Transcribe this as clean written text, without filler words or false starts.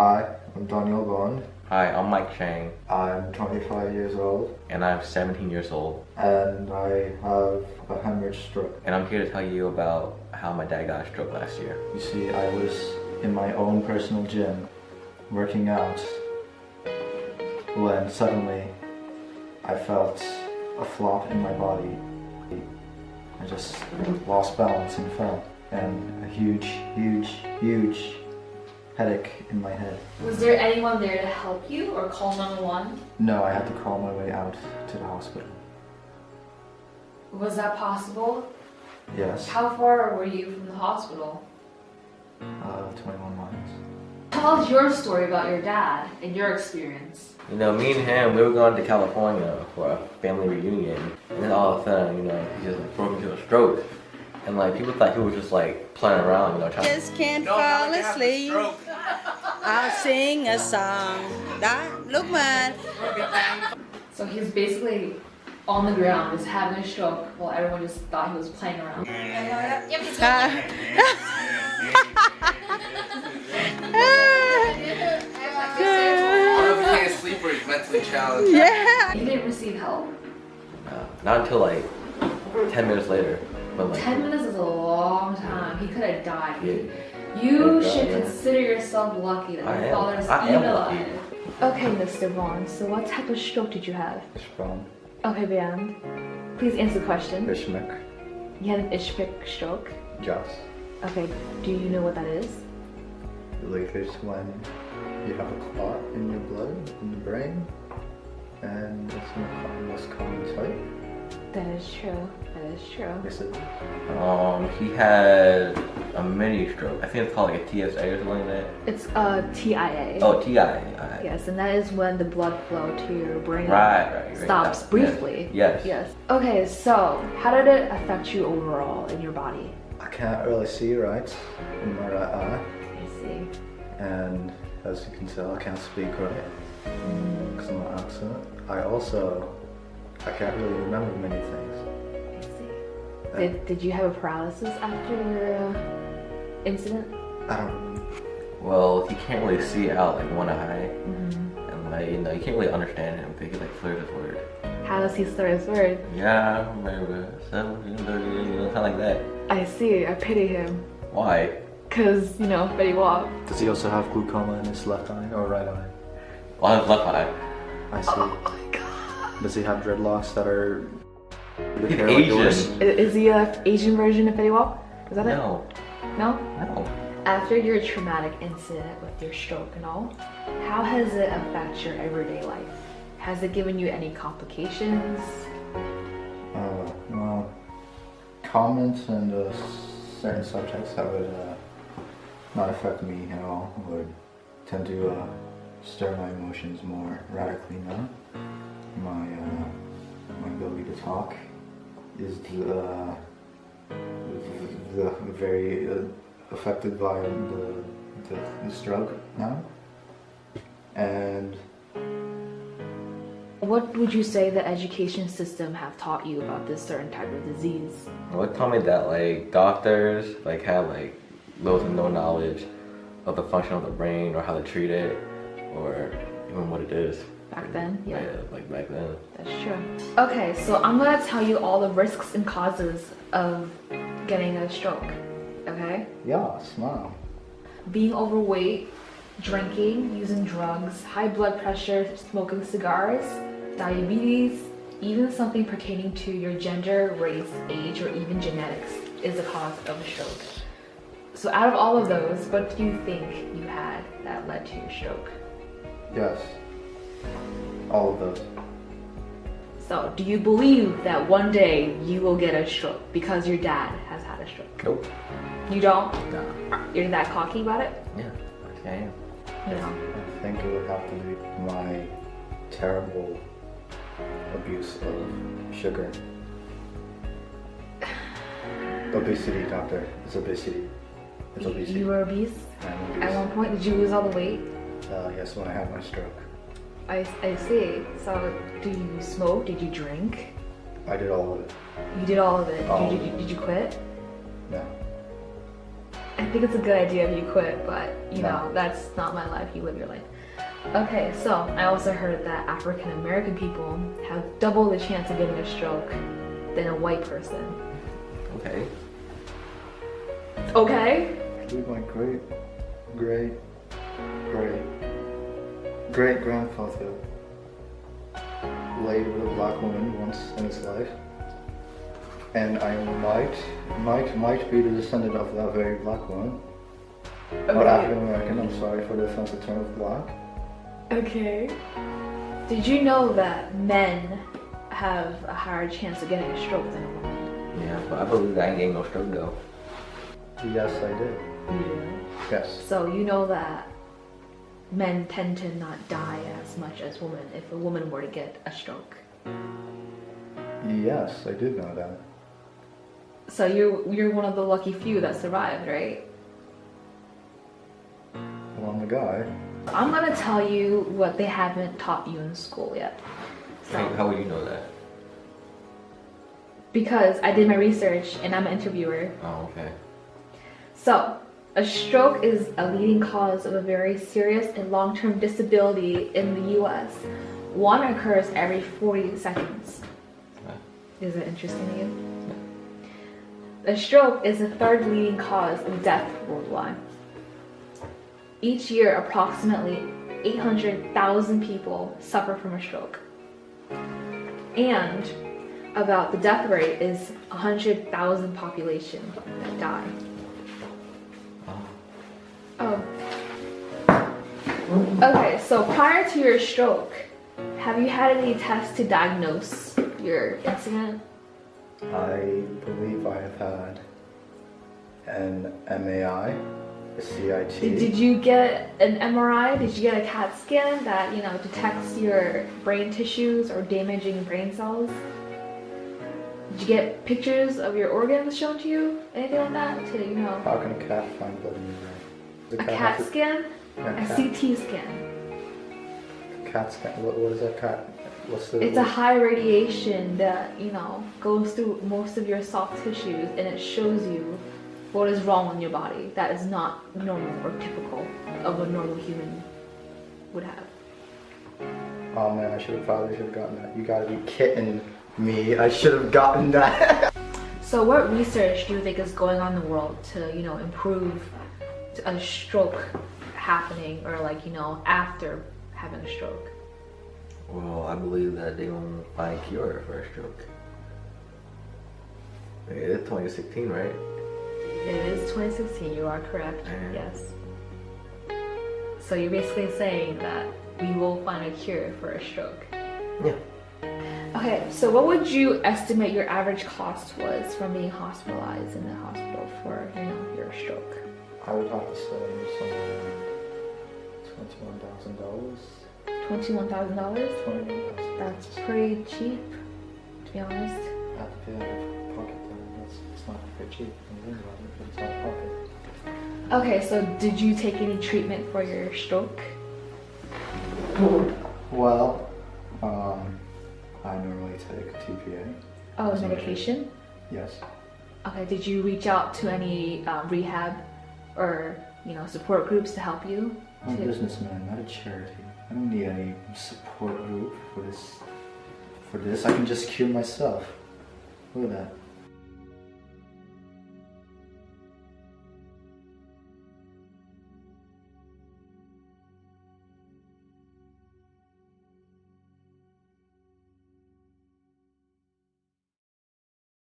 Hi, I'm Daniel Bond. Hi, I'm Mike Chang. I'm 25 years old. And I'm 17 years old. And I have a hemorrhage stroke. And I'm here to tell you about how my dad got a stroke last year. You see, I was in my own personal gym, working out, when suddenly I felt a flop in my body. I just lost balance and fell, and a huge headache in my head. Was there anyone there to help you or call 911? No, I had to crawl my way out to the hospital. Was that possible? Yes. How far were you from the hospital? 21 miles. Tell us your story about your dad and your experience. You know, me and him, we were going to California for a family reunion. And then all of a sudden, you know, he just like broke into a stroke. And like, people thought he was just like playing around, you know, trying Just can't fall asleep. I'll sing a song. Look, man. So he's basically on the ground, just having a stroke, while everyone just thought he was playing around. Can't sleep or he's mentally challenged. Yeah. He didn't receive help. not until like 10 minutes later. But like, 10 minutes is a long time. He could have died. Yeah. You Thank should God, yeah. consider yourself lucky that I your am. father's I am even lucky. alive. Okay, Mr. Vaughn, so what type of stroke did you have? Ishbam. Okay, beyond. Please answer the question. Ishmek. You had an ischemic stroke? Yes. Okay, do you know what that is? Like it's when you have a clot in your blood, in the brain, and it's the most common type. That is true. That is true. Is it? he had a mini stroke. I think it's called like a TSA or something like that. It's TIA. Oh, TI. Yes, and that is when the blood flow to your brain Right. stops briefly. Yes. Yes. Okay, so how did it affect you overall in your body? I can't really see right in my right eye, I see. and as you can tell, I can't speak right because of my accent. I can't really remember many things. I see. Did you have a paralysis after your incident? I don't. Well, he can't really see out like one eye, and like, you know, you can't really understand him because he like slurs his word. How does he slur his word? Yeah, I remember. 1730, you know, kind of like that. I see. I pity him. Why? Cause, you know, Betty Wap. Does he also have glaucoma in his left eye or right eye? Well, his left eye. I see. Oh my god. Does he have dreadlocks that are the He's hair like Asian. yours? Is he a Asian version of Betty Wap? Is that No. it? No? No. After your traumatic incident with your stroke and all, how has it affected your everyday life? Has it given you any complications? Well, comments and certain subjects that would not affect me at all would tend to stir my emotions more radically now. My ability to talk is very affected by the stroke now. And What would you say the education system have taught you about this certain type of disease? Well, it told me that like doctors like have like little to no knowledge of the function of the brain or how to treat it or even what it is. Back then, yeah. Like back then. That's true. Okay, so I'm gonna tell you all the risks and causes of getting a stroke, okay? yeah, smile. Being overweight, drinking, using drugs, high blood pressure, smoking cigars, diabetes, even something pertaining to your gender, race, age, or even genetics is a cause of a stroke. So out of all of those, what do you think you had that led to your stroke? Yes. All of those. So do you believe that one day you will get a stroke because your dad has had a stroke? Nope. You don't? No. You're that cocky about it? Yeah. I am. You know. I think it would have to be my terrible abuse of sugar. Obesity, doctor. It's obesity. It's obesity. You were obese? I'm obese. At one point, did you lose all the weight? Yes, when I had my stroke. I see. So, do you smoke? Did you drink? I did all of it. You did all of it. All Did of you, it. did you quit? No. I think it's a good idea if you quit, but you know, that's not my life. You live your life. Okay, so I also heard that African American people have double the chance of getting a stroke than a white person. Okay. Okay? I believe my great grandfather laid with a black woman once in his life, and I might be the descendant of that very black woman. Or African American. I'm sorry for the offensive term of black. Okay. Did you know that men have a higher chance of getting a stroke than a woman? Yeah, but I believe that I ain't getting no stroke though. Yes, I did. You do. Yes. So you know that men tend to not die as much as women if a woman were to get a stroke. Yes, I did know that. So you're one of the lucky few that survived, right? Well, I'm the guy. I'm gonna tell you what they haven't taught you in school yet. So, How would you know that? because I did my research and I'm an interviewer. Oh, okay. So, a stroke is a leading cause of a very serious and long-term disability in the US. One occurs every 40 seconds. Is it interesting to you? A stroke is the third leading cause of death worldwide. Each year, approximately 800,000 people suffer from a stroke. And about the death rate is 100,000 population that die. Oh. Okay, so prior to your stroke, have you had any tests to diagnose your incident? I believe I have had an MAI, a CIT. Did you get an MRI? Did you get a CAT scan that, you know, detects your brain tissues or damaging brain cells? Did you get pictures of your organs shown to you? Anything like that to, you know? How can a cat find blood in your brain? Does A have CAT to- scan? Yeah, A CT scan. cat scan. What is that cat? What's the? It's a high radiation that, you know, goes through most of your soft tissues and it shows you what is wrong with your body that is not normal or typical of what a normal human would have. Oh man, I probably should have gotten that. You gotta be kidding me. I should have gotten that. So what research do you think is going on in the world to, you know, improve a stroke happening or like, you know, after having a stroke? Well, I believe that they won't find a cure for a stroke. It's 2016, right? It is 2016, you are correct, Mhm. yes. So you're basically saying that we will find a cure for a stroke. Yeah. Okay, so what would you estimate your average cost was from being hospitalized in the hospital for, you know, your stroke? I would have to say somewhere around $21,000. $21,000? $21,000. That's pretty cheap, to be honest. I have to pay out of pocket then. It's not very cheap. When you think about it, but it's out of pocket. Okay, so did you take any treatment for your stroke? Well, I normally take TPA. Oh, medication? Yes. Okay, did you reach out to any rehab or, you know, support groups to help you? I'm a businessman, not a charity. I don't need any support group for this. I can just cure myself. Look at that.